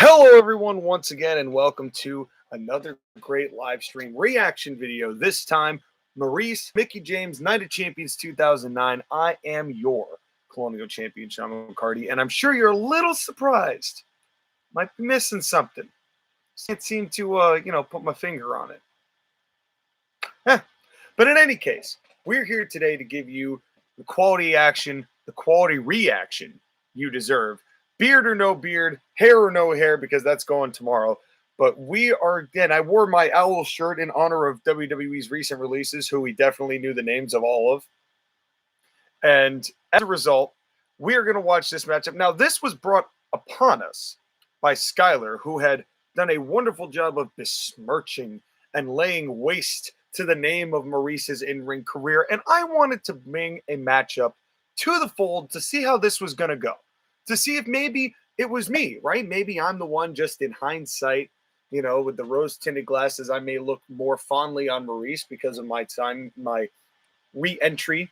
Hello, everyone, once again, and welcome to another great live stream reaction video. This time, Maryse, Mickie James, Night of Champions 2009. I am your Colonial Champion, Sean McCarty, and I'm sure you're a little surprised. Might be missing something. Can't seem to, put my finger on it. But in any case, we're here today to give you the quality action, the quality reaction you deserve. Beard or no beard, hair or no hair, because that's going tomorrow. But we are, again, I wore my owl shirt in honor of WWE's recent releases, who we definitely knew the names of all of. And as a result, we are going to watch this matchup. Now, this was brought upon us by Skyler, who had done a wonderful job of besmirching and laying waste to the name of Maryse's in-ring career. And I wanted to bring a matchup to the fold to see how this was going to go. To see if maybe it was me, right? Maybe I'm the one, just in hindsight, with the rose-tinted glasses, I may look more fondly on Maryse because of my re-entry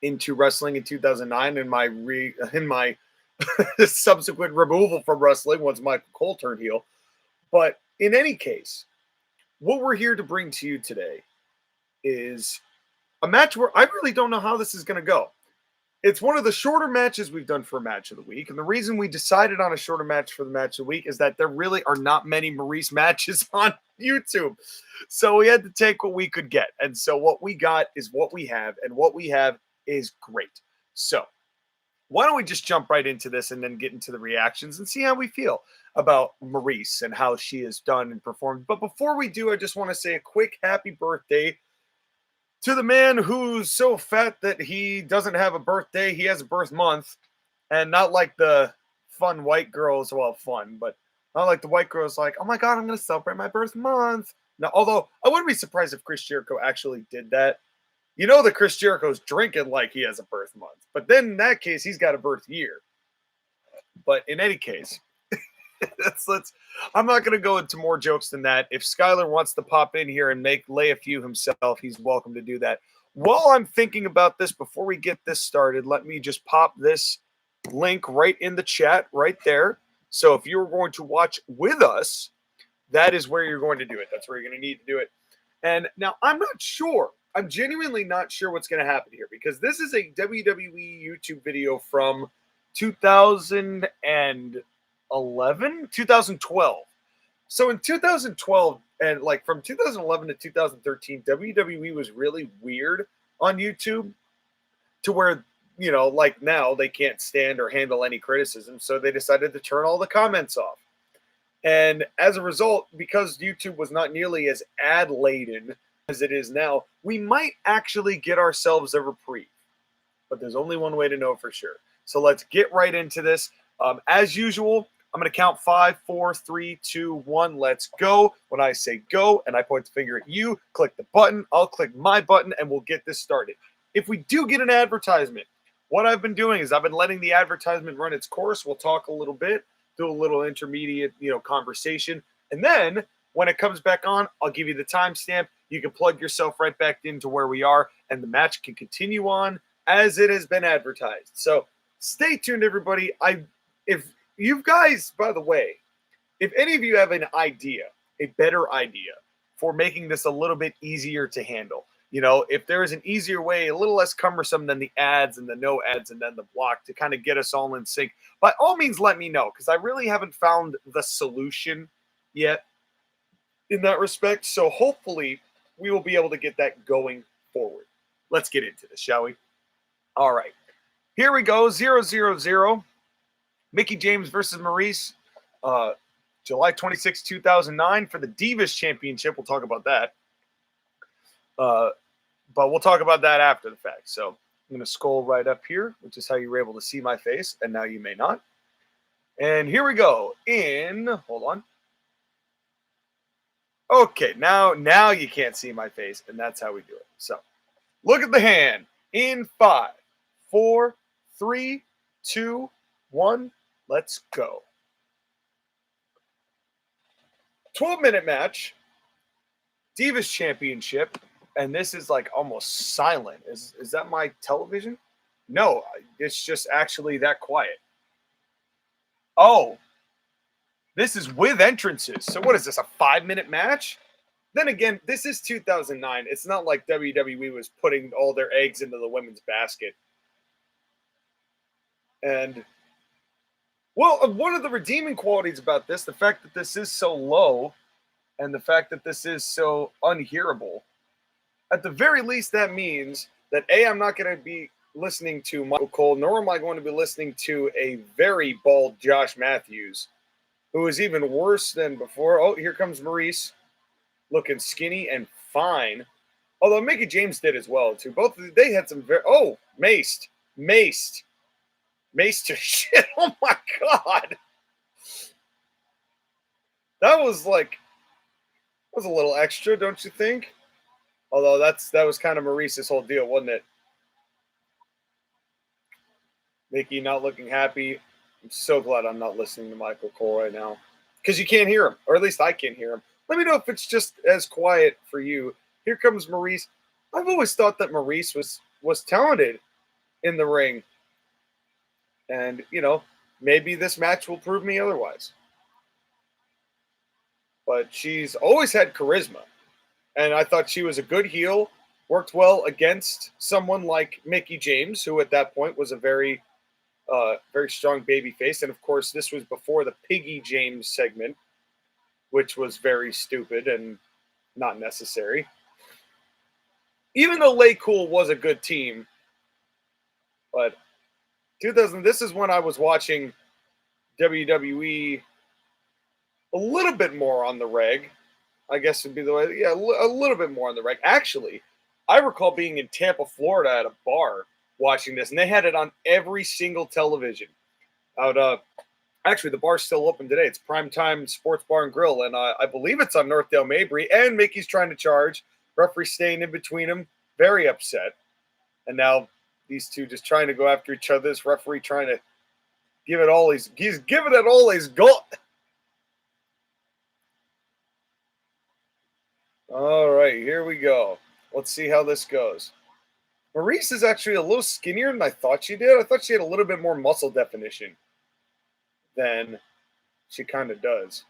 into wrestling in 2009 and my subsequent removal from wrestling once Michael Cole turned heel. But in any case, what we're here to bring to you today is a match where I really don't know how this is going to go. It's one of the shorter matches we've done for a match of the week. And the reason we decided on a shorter match for the match of the week is that there really are not many Maryse matches on YouTube. So we had to take what we could get. And so what we got is what we have. And what we have is great. So why don't we just jump right into this and then get into the reactions and see how we feel about Maryse and how she has done and performed. But before we do, I just want to say a quick happy birthday to the man who's so fat that he doesn't have a birthday. He has a birth month. And not like the fun white girls, well, fun, but not like the white girls like, oh my God, I'm going to celebrate my birth month. Now, although I wouldn't be surprised if Chris Jericho actually did that. You know that Chris Jericho's drinking like he has a birth month. But then in that case, he's got a birth year. But in any case, I'm not going to go into more jokes than that. If Skyler wants to pop in here and lay a few himself, he's welcome to do that. While I'm thinking about this, before we get this started, let me just pop this link right in the chat right there. So if you're going to watch with us, that is where you're going to do it. That's where you're going to need to do it. And now I'm not sure. I'm genuinely not sure what's going to happen here because this is a WWE YouTube video from 2012. So in 2012, and like from 2011 to 2013, WWE was really weird on YouTube to where, like now they can't stand or handle any criticism. So they decided to turn all the comments off. And as a result, because YouTube was not nearly as ad laden as it is now, we might actually get ourselves a reprieve. But there's only one way to know for sure. So let's get right into this. As usual, I'm going to count 5, 4, 3, 2, 1. Let's go. When I say go and I point the finger at you, click the button. I'll click my button and we'll get this started. If we do get an advertisement, what I've been doing is I've been letting the advertisement run its course. We'll talk a little bit, do a little intermediate, conversation. And then when it comes back on, I'll give you the timestamp. You can plug yourself right back into where we are and the match can continue on as it has been advertised. So stay tuned, everybody. If you guys, by the way, if any of you have an idea, a better idea for making this a little bit easier to handle, if there is an easier way, a little less cumbersome than the ads and the no ads and then the block to kind of get us all in sync, by all means, let me know because I really haven't found the solution yet in that respect. So hopefully we will be able to get that going forward. Let's get into this, shall we? All right. Here we go. 0-0-0. Mickie James versus Maryse. July 26, 2009 for the Divas Championship. We'll talk about that. But we'll talk about that after the fact. So I'm going to scroll right up here, which is how you were able to see my face. And now you may not. And here we go. Hold on. Okay, now you can't see my face, and that's how we do it. So, look at the hand. In 5, 4, 3, 2, 1. Let's go. 12-minute match. Divas Championship. And this is like almost silent. Is that my television? No, it's just actually that quiet. Oh. This is with entrances. So what is this, a 5-minute match? Then again, this is 2009. It's not like WWE was putting all their eggs into the women's basket. And, well, one of the redeeming qualities about this, the fact that this is so low and the fact that this is so unhearable, at the very least, that means that A, I'm not going to be listening to Michael Cole, nor am I going to be listening to a very bald Josh Matthews, who is even worse than before. Oh, here comes Maryse, looking skinny and fine. Although Mickie James did as well, too. Both of they had some very... Oh, maced to shit. Oh, my God. That was a little extra, don't you think? Although that was kind of Maryse's whole deal, wasn't it? Mickie not looking happy. I'm so glad I'm not listening to Michael Cole right now. Because you can't hear him. Or at least I can't hear him. Let me know if it's just as quiet for you. Here comes Maryse. I've always thought that Maryse was talented in the ring. And, maybe this match will prove me otherwise. But she's always had charisma. And I thought she was a good heel, worked well against someone like Mickie James, who at that point was a very strong baby face. And of course, this was before the Piggy James segment, which was very stupid and not necessary. Even though Lay Cool was a good team, but 2000, this is when I was watching WWE a little bit more on the reg. I guess would be the way. Yeah, a little bit more on the reg. Actually, I recall being in Tampa, Florida at a bar watching this, and they had it on every single television. Actually, the bar's still open today. It's Primetime Sports Bar and Grill, and I believe it's on Northdale Mabry, and Mickey's trying to charge. Referee staying in between them, very upset. And now these two just trying to go after each other. This referee trying to give it all he's giving it all he's got. All right, here we go. Let's see how this goes. Maryse is actually a little skinnier than I thought she did. I thought she had a little bit more muscle definition than she kind of does.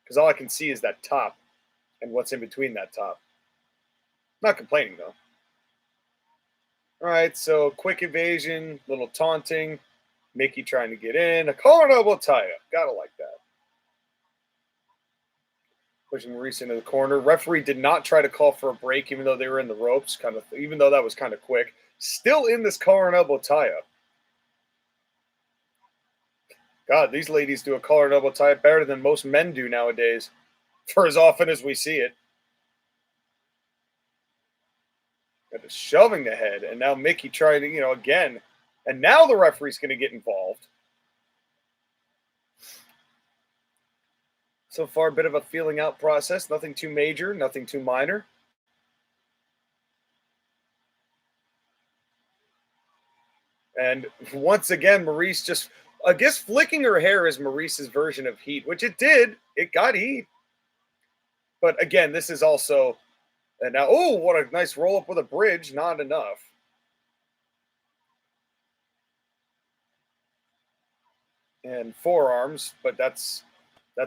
Because all I can see is that top and what's in between that top. Not complaining, though. All right, so quick evasion, little taunting. Mickie trying to get in. A collar and elbow tie-up. Gotta like that. Pushing Maryse into the corner. Referee did not try to call for a break, even though they were in the ropes, even though that was kind of quick. Still in this collar and elbow tie-up. God, these ladies do a collar and elbow tie-up better than most men do nowadays, for as often as we see it. Got shoving the head, and now Mickie trying to, again. And now the referee's going to get involved. So far, a bit of a feeling out process. Nothing too major, nothing too minor. And once again, Maryse just, I guess flicking her hair is Maryse's version of heat, which it did. It got heat. But again, this is also, and now, oh, what a nice roll up with a bridge. Not enough. And forearms, but that's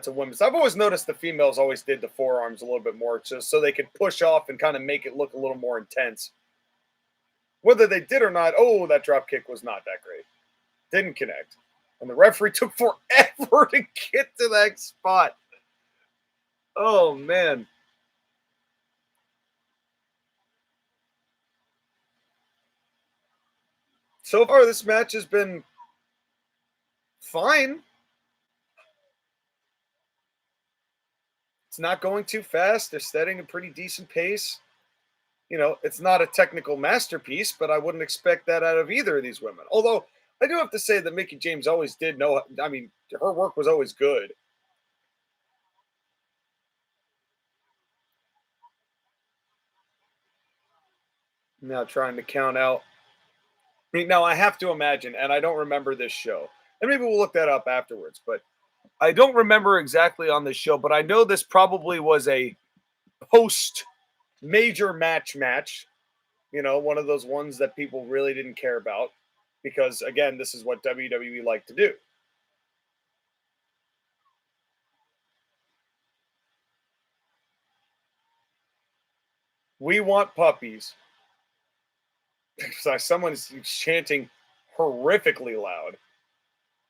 a women's. I've always noticed the females always did the forearms a little bit more just so they could push off and kind of make it look a little more intense. Whether they did or not, oh, that drop kick was not that great. Didn't connect. And the referee took forever to get to that spot. Oh, man. So far, this match has been fine. It's not going too fast. They're setting a pretty decent pace. It's not a technical masterpiece, but I wouldn't expect that out of either of these women. Although, I do have to say that Mickie James always did know, her work was always good. Now trying to count out. Now, I have to imagine, and I don't remember this show, and maybe we'll look that up afterwards, but I don't remember exactly on this show, but I know this probably was a post-major match, one of those ones that people really didn't care about, because, again, this is what WWE liked to do. We want puppies. Someone's chanting horrifically loud.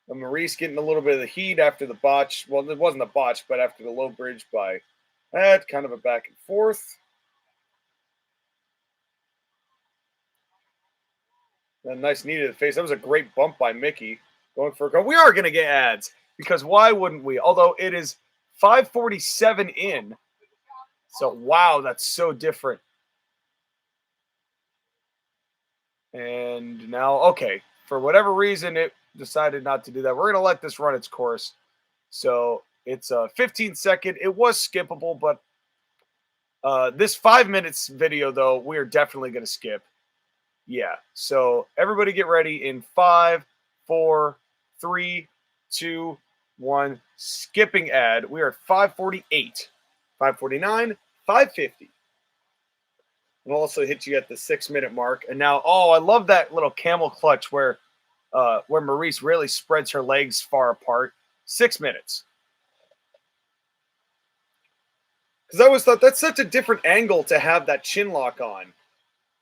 And Maryse getting a little bit of the heat after the botch. Well, it wasn't a botch, but after the low bridge by that, kind of a back and forth. A nice knee to the face. That was a great bump by Mickie. Going for a go. We are going to get ads because why wouldn't we? Although it is 5:47 in. So, wow, that's so different. And now, okay, for whatever reason, it decided not to do that. We're going to let this run its course. So it's a 15-second. It was skippable, but this 5 minutes video, though, we are definitely going to skip. Yeah. So everybody get ready in 5, 4, 3, 2, 1. Skipping ad. We are at 5:48, 5:49, 5:50. We'll also hit you at the 6-minute mark. And now, oh, I love that little camel clutch where Maryse really spreads her legs far apart. 6 minutes. Because I always thought that's such a different angle to have that chin lock on.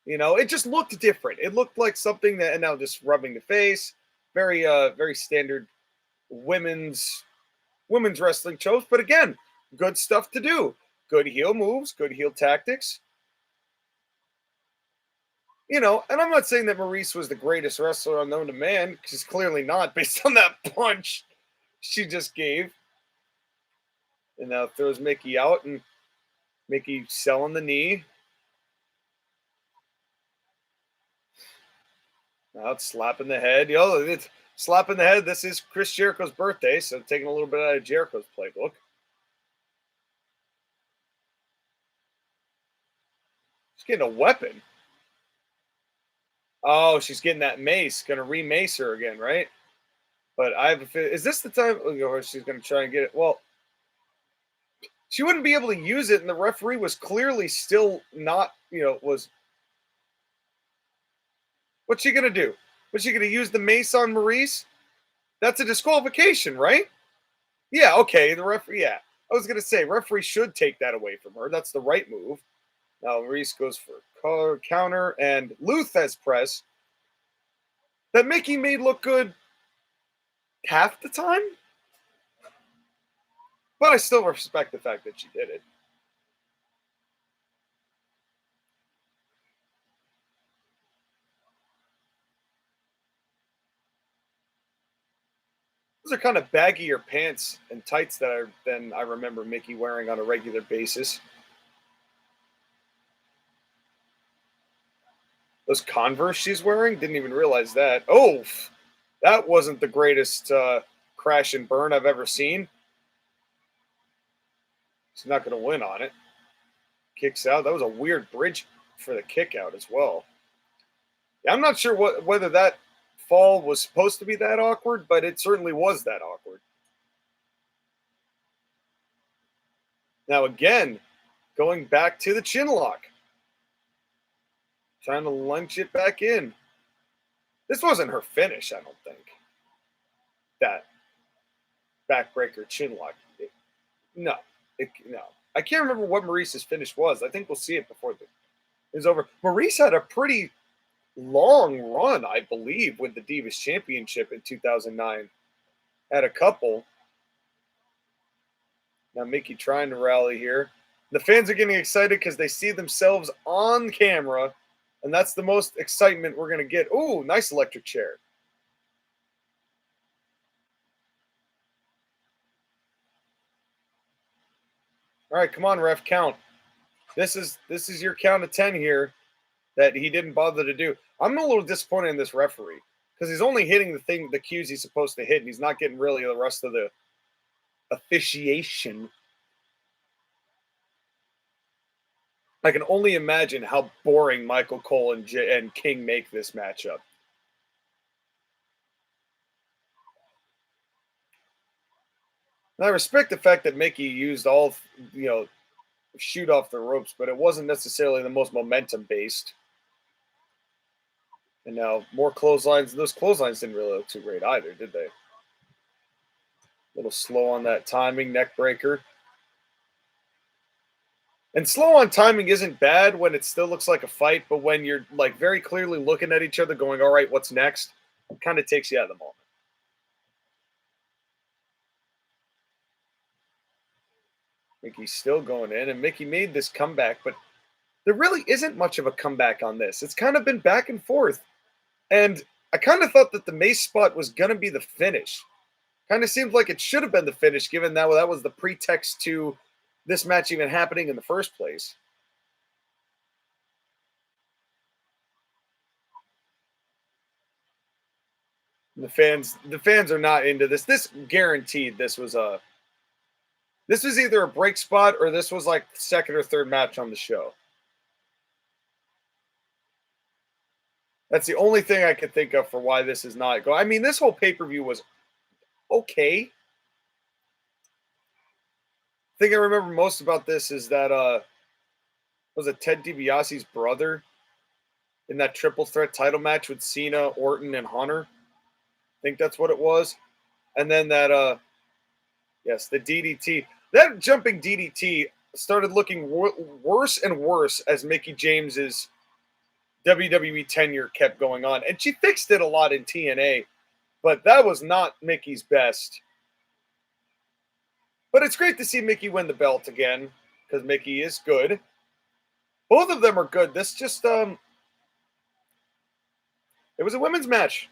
You know, it just looked different. It looked like something that, and now just rubbing the face, very standard women's wrestling shows. But again, good stuff to do. Good heel moves, good heel tactics. You know, and I'm not saying that Maryse was the greatest wrestler unknown to man. She's clearly not, based on that punch she just gave. And now throws Mickie out, and Mickie selling the knee. Now it's slapping the head. It's slapping the head. This is Chris Jericho's birthday, so taking a little bit out of Jericho's playbook. She's getting a weapon. Oh, she's getting that mace. Going to remace her again, right? But I have a feeling, is this the time she's going to try and get it? Well, she wouldn't be able to use it, and the referee was clearly still not, was. What's she going to do? Was she going to use the mace on Maryse? That's a disqualification, right? Yeah, okay. The referee, yeah. I was going to say, referee should take that away from her. That's the right move. Now Maryse goes for counter, and Luthez press that Mickie made look good half the time. But I still respect the fact that she did it. Those are kind of baggier pants and tights than I remember Mickie wearing on a regular basis. Those Converse she's wearing, didn't even realize that. Oh, that wasn't the greatest crash and burn I've ever seen. She's not going to win on it. Kicks out. That was a weird bridge for the kick out as well. Yeah, I'm not sure whether that fall was supposed to be that awkward, but it certainly was that awkward. Now again, going back to the chin lock. Trying to lunge it back in. This wasn't her finish, I don't think. That backbreaker chin lock. No. I can't remember what Maryse's finish was. I think we'll see it before it's over. Maryse had a pretty long run, I believe, with the Divas Championship in 2009. Had a couple. Now Mickie trying to rally here. The fans are getting excited because they see themselves on camera, and that's the most excitement we're going to get. Ooh, nice electric chair. All right, come on, ref, count. This is your count of 10 here that he didn't bother to do. I'm a little disappointed in this referee because he's only hitting the cues he's supposed to hit, and he's not getting really the rest of the officiation. I can only imagine how boring Michael Cole and King make this matchup. And I respect the fact that Mickie used all, shoot off the ropes, but it wasn't necessarily the most momentum based. And now more clotheslines. Those clotheslines didn't really look too great either, did they? A little slow on that timing, neck breaker. And slow on timing isn't bad when it still looks like a fight, but when you're like very clearly looking at each other, going, "All right, what's next?" It kind of takes you out of the moment. Mickie's still going in, and Mickie made this comeback, but there really isn't much of a comeback on this. It's kind of been back and forth. And I kind of thought that the Mace spot was going to be the finish. Kind of seemed like it should have been the finish, given that was the pretext to this match even happening in the first place. The fans are not into this. This guaranteed this was either a break spot or this was like the second or third match on the show. That's the only thing I could think of for why this is not going. I mean, this whole pay-per-view was okay. The thing I remember most about this is that was it Ted DiBiase's brother in that triple threat title match with Cena, Orton, and Hunter. I think that's what it was. And then that yes, the DDT. That jumping DDT started looking worse and worse as Mickie James's WWE tenure kept going on. And she fixed it a lot in TNA, but that was not Mickie's best. But it's great to see Mickie win the belt again because Mickie is good. Both of them are good. This just it was a women's match.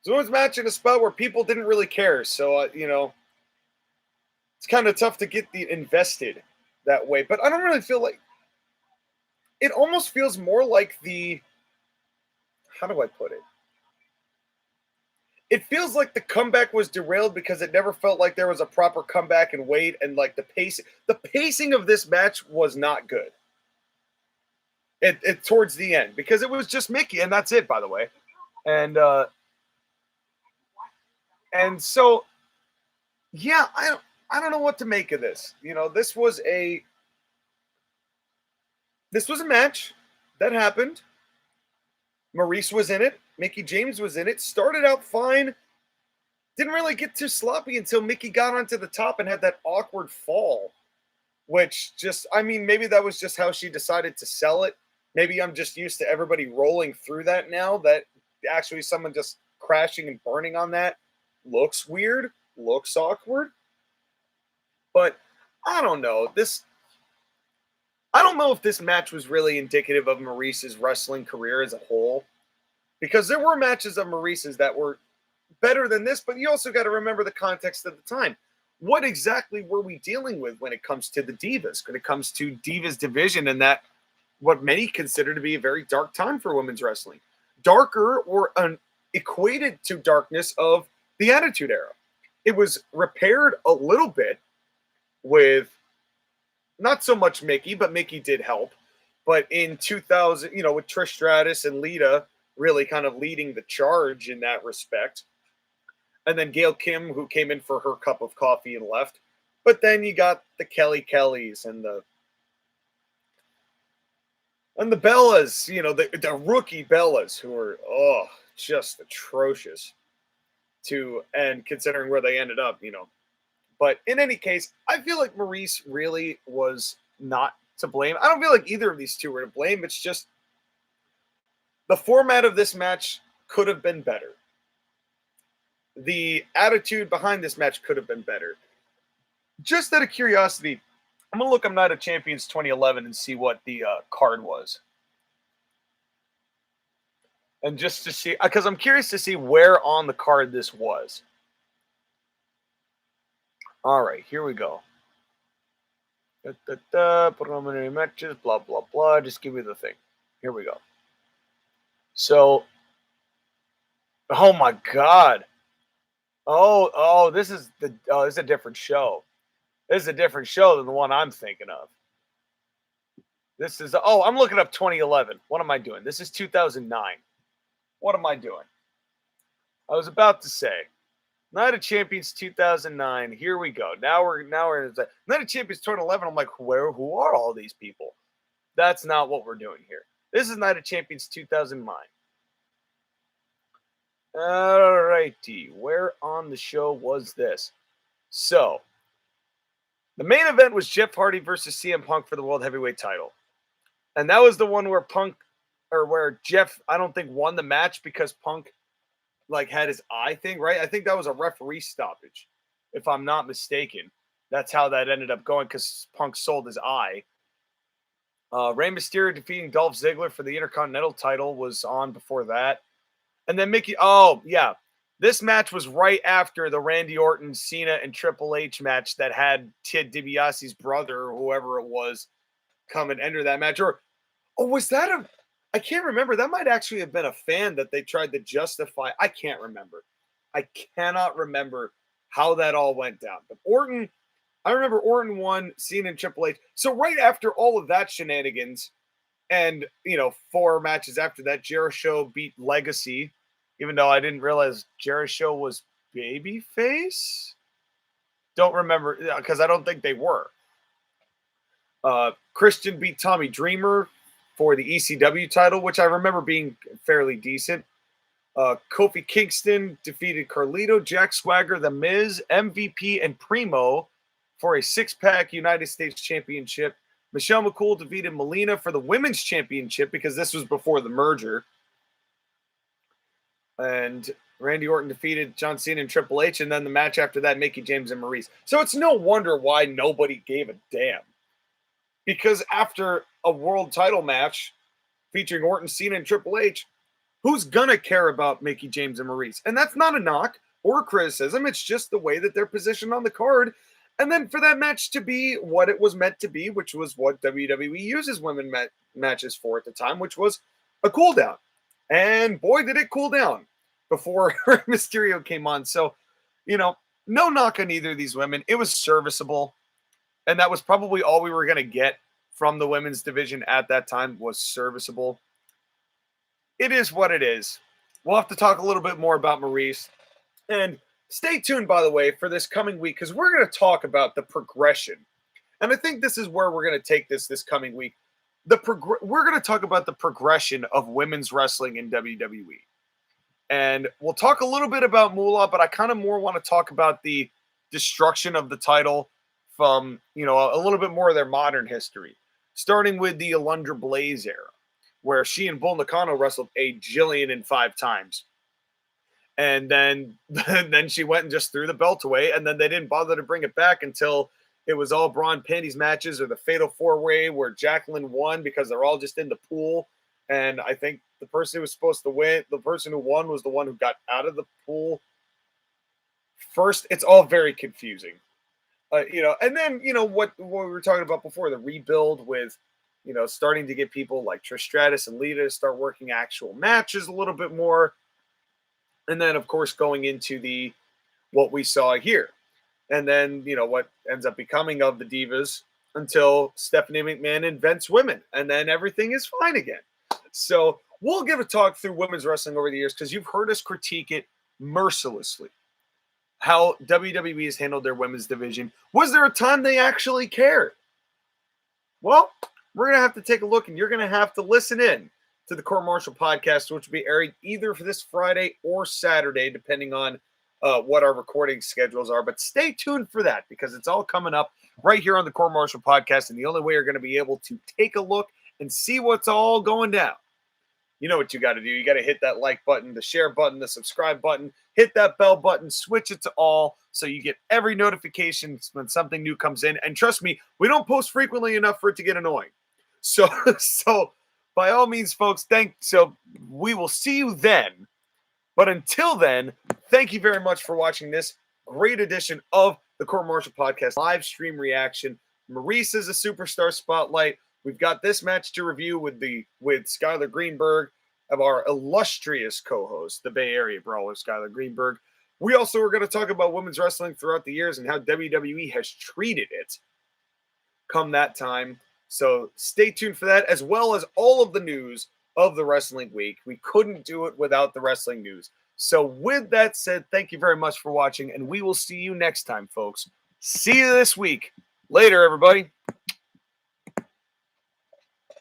It was a women's match in a spot where people didn't really care. So it's kind of tough to get the invested that way. But I don't really feel like it almost feels more like how do I put it? It feels like the comeback was derailed because it never felt like there was a proper comeback and wait, and like the pacing of this match was not good. It towards the end because it was just Mickie, and that's it, by the way. And so yeah, I don't know what to make of this. This was a match that happened. Maryse was in it. Mickie James was in it. Started out fine. Didn't really get too sloppy until Mickie got onto the top and had that awkward fall. Which maybe that was just how she decided to sell it. Maybe I'm just used to everybody rolling through that now, that actually someone just crashing and burning on that looks weird, looks awkward. But I don't know. I don't know if this match was really indicative of Maryse's wrestling career as a whole. Because there were matches of Maryse's that were better than this, but you also got to remember the context of the time. What exactly were we dealing with when it comes to the Divas, when it comes to Divas division, and that what many consider to be a very dark time for women's wrestling? Darker or equated to darkness of the Attitude Era. It was repaired a little bit with not so much Mickie, but Mickie did help. But in 2000, with Trish Stratus and Lita really kind of leading the charge in that respect. And then Gail Kim, who came in for her cup of coffee and left. But then you got the Kellys and the Bellas, the rookie Bellas, who are just atrocious and considering where they ended up, But in any case, I feel like Maryse really was not to blame. I don't feel like either of these two were to blame. It's just the format of this match could have been better. The attitude behind this match could have been better. Just out of curiosity, I'm going to look up Night of Champions 2011 and see what the card was. And just to see, because I'm curious to see where on the card this was. All right, here we go. Preliminary matches, blah, blah, blah. Just give me the thing. Here we go. So, oh my God. Oh, this is a different show. This is a different show than the one I'm thinking of. I'm looking up 2011. What am I doing? This is 2009. What am I doing? I was about to say, Night of Champions 2009. Here we go. Now we're in Night of Champions 2011. I'm like, who are all these people? That's not what we're doing here. This is Night of Champions 2009. All righty. Where on the show was this? So, The main event was Jeff Hardy versus CM Punk for the World Heavyweight title. And that was the one where where Jeff, I don't think, won the match because Punk like had his eye thing, right? I think that was a referee stoppage, if I'm not mistaken. That's how that ended up going because Punk sold his eye. Rey Mysterio defeating Dolph Ziggler for the Intercontinental title was on before that. And then this match was right after the Randy Orton, Cena, and Triple H match that had Ted DiBiase's brother, or whoever it was, come and enter that match. Was that I can't remember. That might actually have been a fan that they tried to justify. I can't remember. I cannot remember how that all went down. But I remember Orton won, Cena and Triple H. So right after all of that shenanigans, and 4 matches after that, Jericho beat Legacy, even though I didn't realize Jericho was babyface. Don't remember because I don't think they were. Christian beat Tommy Dreamer for the ECW title, which I remember being fairly decent. Kofi Kingston defeated Carlito, Jack Swagger, The Miz, MVP, and Primo for a 6-pack United States Championship. Michelle McCool defeated Melina for the Women's Championship because this was before the merger. And Randy Orton defeated John Cena and Triple H, and then the match after that, Mickie James and Maryse. So it's no wonder why nobody gave a damn. Because after a world title match featuring Orton, Cena, and Triple H, who's going to care about Mickie James and Maryse? And that's not a knock or a criticism. It's just the way that they're positioned on the card. And then for that match to be what it was meant to be, which was what WWE uses women matches for at the time, which was a cool down. And boy, did it cool down before Mysterio came on. So, no knock on either of these women. It was serviceable. And that was probably all we were going to get from the women's division at that time was serviceable. It is what it is. We'll have to talk a little bit more about Maryse. And stay tuned, by the way, for this coming week, because we're going to talk about the progression. And I think this is where we're going to take this coming week. We're going to talk about the progression of women's wrestling in WWE. And we'll talk a little bit about Moolah, but I kind of more want to talk about the destruction of the title from, a little bit more of their modern history, starting with the Alundra Blaze era, where she and Bull Nakano wrestled a jillion and 5 times. And then she went and just threw the belt away, and then they didn't bother to bring it back until it was all Braun Panties matches or the Fatal 4-Way where Jacqueline won because they're all just in the pool. And I think the person who was supposed to win, the person who won was the one who got out of the pool first. It's all very confusing. And then, what we were talking about before, the rebuild with, starting to get people like Trish Stratus and Lita to start working actual matches a little bit more. And then, of course, going into what we saw here. And then, what ends up becoming of the Divas until Stephanie McMahon invents women. And then everything is fine again. So we'll give a talk through women's wrestling over the years because you've heard us critique it mercilessly. How WWE has handled their women's division. Was there a time they actually cared? Well, we're going to have to take a look, and you're going to have to listen in to the Court-Martail podcast, which will be airing either for this Friday or Saturday, depending on what our recording schedules are. But stay tuned for that because it's all coming up right here on the Court-Martail podcast, and the only way you're going to be able to take a look and see what's all going down. You know what you got to do. You got to hit that like button, the share button, the subscribe button, hit that bell button, switch it to all so you get every notification when something new comes in. And trust me, we don't post frequently enough for it to get annoying. So by all means, folks, so we will see you then. But until then, thank you very much for watching this great edition of the Court-Martail podcast live stream reaction. Maryse is a superstar spotlight. We've got this match to review with Skyler Greenberg, of our illustrious co-host, the Bay Area Brawler, Skyler Greenberg. We also are going to talk about women's wrestling throughout the years and how WWE has treated it come that time. So stay tuned for that, as well as all of the news of the wrestling week. We couldn't do it without the wrestling news. So with that said, thank you very much for watching, and we will see you next time, folks. See you this week. Later, everybody.